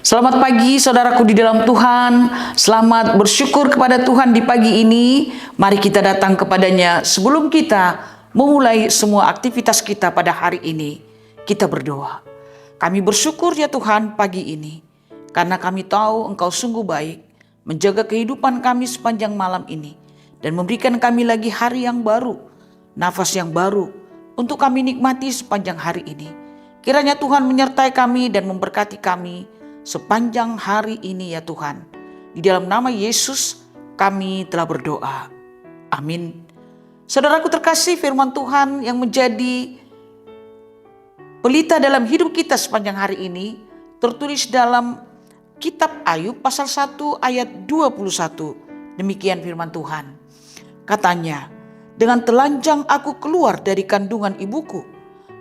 Selamat pagi saudaraku di dalam Tuhan. Selamat bersyukur kepada Tuhan di pagi ini. Mari kita datang kepadanya sebelum kita memulai semua aktivitas kita pada hari ini. Kita berdoa. Kami bersyukur ya Tuhan pagi ini. Karena kami tahu Engkau sungguh baik menjaga kehidupan kami sepanjang malam ini. Dan memberikan kami lagi hari yang baru, nafas yang baru untuk kami nikmati sepanjang hari ini. Kiranya Tuhan menyertai kami dan memberkati kami sepanjang hari ini ya Tuhan. Di dalam nama Yesus kami telah berdoa. Amin. Saudaraku terkasih, firman Tuhan yang menjadi pelita dalam hidup kita sepanjang hari ini tertulis dalam kitab Ayub pasal 1 ayat 21. Demikian firman Tuhan. Katanya, dengan telanjang aku keluar dari kandungan ibuku.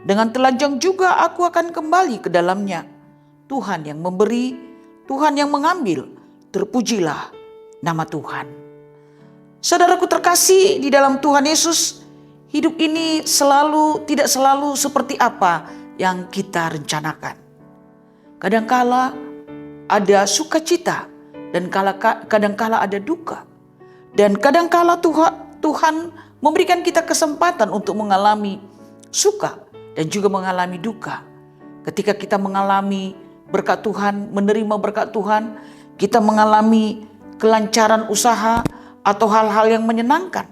Dengan telanjang juga aku akan kembali ke dalamnya. Tuhan yang memberi, Tuhan yang mengambil, terpujilah nama Tuhan. Saudaraku terkasih di dalam Tuhan Yesus, hidup ini tidak selalu seperti apa yang kita rencanakan. Kadangkala ada sukacita dan kadangkala ada duka. Dan kadangkala Tuhan memberikan kita kesempatan untuk mengalami suka dan juga mengalami duka. Ketika kita mengalami berkat Tuhan, menerima berkat Tuhan, kita mengalami kelancaran usaha atau hal-hal yang menyenangkan.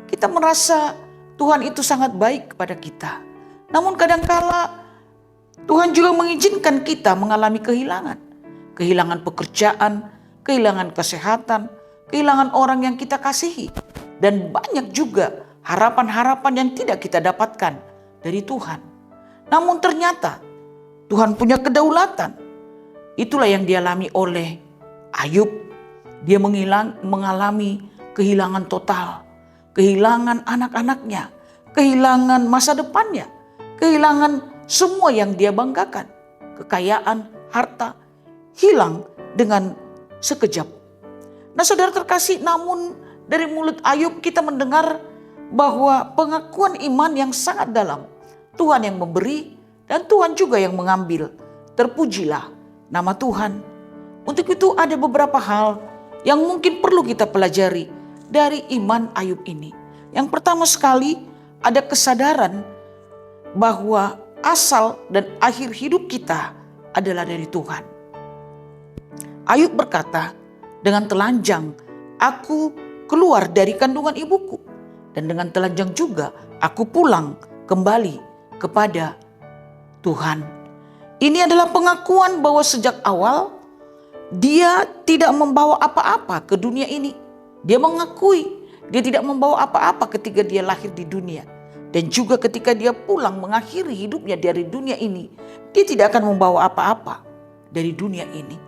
Kita merasa Tuhan itu sangat baik kepada kita. Namun kadangkala Tuhan juga mengizinkan kita mengalami kehilangan. Kehilangan pekerjaan, kehilangan kesehatan, kehilangan orang yang kita kasihi. Dan banyak juga harapan-harapan yang tidak kita dapatkan dari Tuhan. Namun ternyata Tuhan punya kedaulatan. Itulah yang dialami oleh Ayub. Dia mengalami kehilangan total. Kehilangan anak-anaknya. Kehilangan masa depannya. Kehilangan semua yang dia banggakan. Kekayaan, harta, hilang dengan sekejap. Nah saudara terkasih, namun dari mulut Ayub kita mendengar bahwa pengakuan iman yang sangat dalam. Tuhan yang memberi dan Tuhan juga yang mengambil. Terpujilah nama Tuhan. Untuk itu ada beberapa hal yang mungkin perlu kita pelajari dari iman Ayub ini. Yang pertama sekali ada kesadaran bahwa asal dan akhir hidup kita adalah dari Tuhan. Ayub berkata, dengan telanjang aku keluar dari kandungan ibuku. Dan dengan telanjang juga aku pulang kembali kepada Tuhan. Ini adalah pengakuan bahwa sejak awal dia tidak membawa apa-apa ke dunia ini. Dia mengakui dia tidak membawa apa-apa ketika dia lahir di dunia. Dan juga ketika dia pulang mengakhiri hidupnya dari dunia ini, dia tidak akan membawa apa-apa dari dunia ini.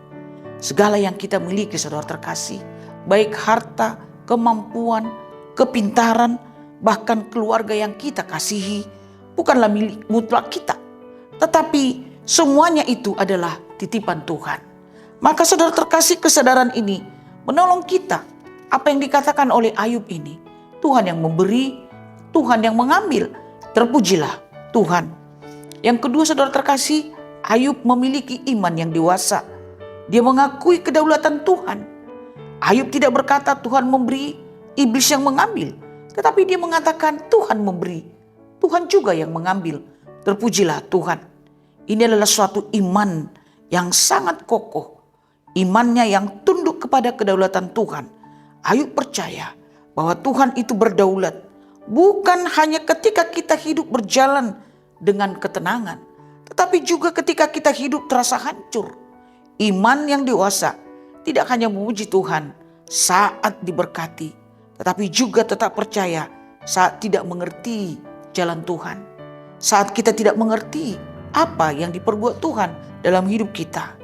Segala yang kita miliki saudara terkasih, baik harta, kemampuan, kepintaran, bahkan keluarga yang kita kasihi, bukanlah milik mutlak kita. Tetapi semuanya itu adalah titipan Tuhan. Maka saudara terkasih, kesadaran ini menolong kita. Apa yang dikatakan oleh Ayub ini, Tuhan yang memberi, Tuhan yang mengambil, terpujilah Tuhan. Yang kedua saudara terkasih, Ayub memiliki iman yang dewasa. Dia mengakui kedaulatan Tuhan. Ayub tidak berkata Tuhan memberi, iblis yang mengambil. Tetapi dia mengatakan Tuhan memberi, Tuhan juga yang mengambil. Terpujilah Tuhan. Ini adalah suatu iman yang sangat kokoh. Imannya yang tunduk kepada kedaulatan Tuhan. Ayub percaya bahwa Tuhan itu berdaulat. Bukan hanya ketika kita hidup berjalan dengan ketenangan. Tetapi juga ketika kita hidup terasa hancur. Iman yang dewasa tidak hanya memuji Tuhan saat diberkati. Tetapi juga tetap percaya saat tidak mengerti jalan Tuhan. Saat kita tidak mengerti apa yang diperbuat Tuhan dalam hidup kita.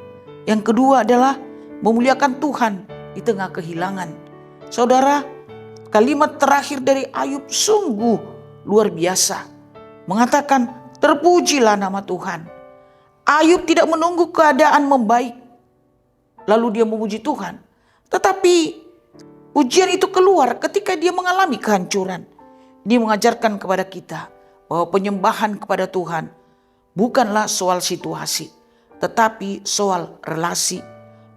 Yang kedua adalah memuliakan Tuhan di tengah kehilangan. Saudara, kalimat terakhir dari Ayub sungguh luar biasa. Mengatakan, terpujilah nama Tuhan. Ayub tidak menunggu keadaan membaik, lalu dia memuji Tuhan. Tetapi ujian itu keluar ketika dia mengalami kehancuran. Ini mengajarkan kepada kita bahwa penyembahan kepada Tuhan bukanlah soal situasi. tetapi soal relasi.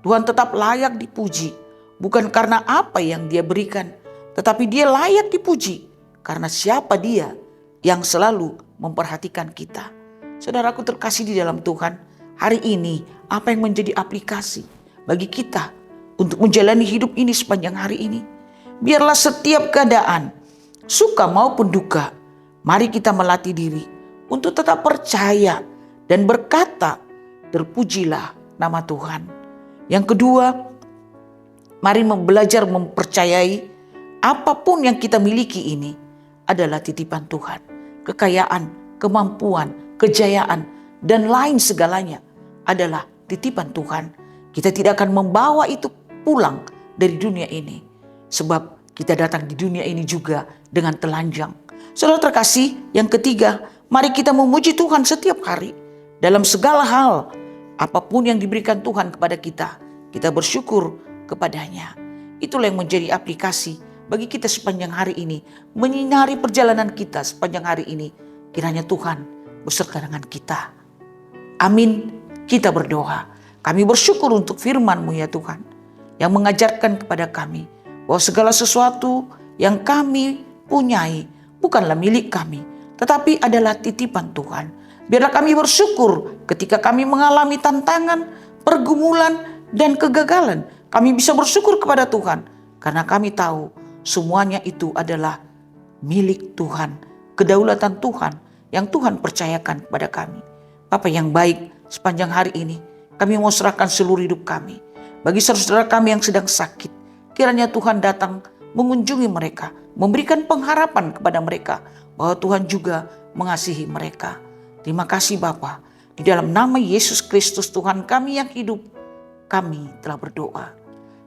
Tuhan tetap layak dipuji, bukan karena apa yang Dia berikan, tetapi Dia layak dipuji karena siapa Dia yang selalu memperhatikan kita. Saudaraku terkasih di dalam Tuhan, hari ini apa yang menjadi aplikasi bagi kita untuk menjalani hidup ini sepanjang hari ini? Biarlah setiap keadaan, suka maupun duka, mari kita melatih diri untuk tetap percaya dan berkata, terpujilah nama Tuhan. Yang kedua, mari belajar mempercayai apapun yang kita miliki ini adalah titipan Tuhan. Kekayaan, kemampuan, kejayaan, dan lain segalanya adalah titipan Tuhan. Kita tidak akan membawa itu pulang dari dunia ini, sebab kita datang di dunia ini juga dengan telanjang. Saudara terkasih, yang ketiga, mari kita memuji Tuhan setiap hari. Dalam segala hal, apapun yang diberikan Tuhan kepada kita, kita bersyukur kepadanya. Itulah yang menjadi aplikasi bagi kita sepanjang hari ini, menyinari perjalanan kita sepanjang hari ini. Kiranya Tuhan beserta dengan kita. Amin. Kita berdoa. Kami bersyukur untuk firman-Mu ya Tuhan, yang mengajarkan kepada kami bahwa segala sesuatu yang kami punyai bukanlah milik kami, tetapi adalah titipan Tuhan. Biarlah kami bersyukur ketika kami mengalami tantangan, pergumulan, dan kegagalan. Kami bisa bersyukur kepada Tuhan karena kami tahu semuanya itu adalah milik Tuhan, kedaulatan Tuhan yang Tuhan percayakan kepada kami. Bapa yang baik, sepanjang hari ini kami mau serahkan seluruh hidup kami. Bagi saudara kami yang sedang sakit, kiranya Tuhan datang mengunjungi mereka, memberikan pengharapan kepada mereka bahwa Tuhan juga mengasihi mereka. Terima kasih Bapa. Di dalam nama Yesus Kristus Tuhan kami yang hidup, kami telah berdoa.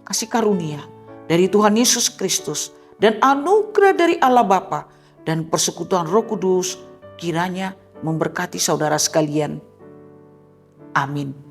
Kasih karunia dari Tuhan Yesus Kristus dan anugerah dari Allah Bapa dan persekutuan Roh Kudus kiranya memberkati saudara sekalian. Amin.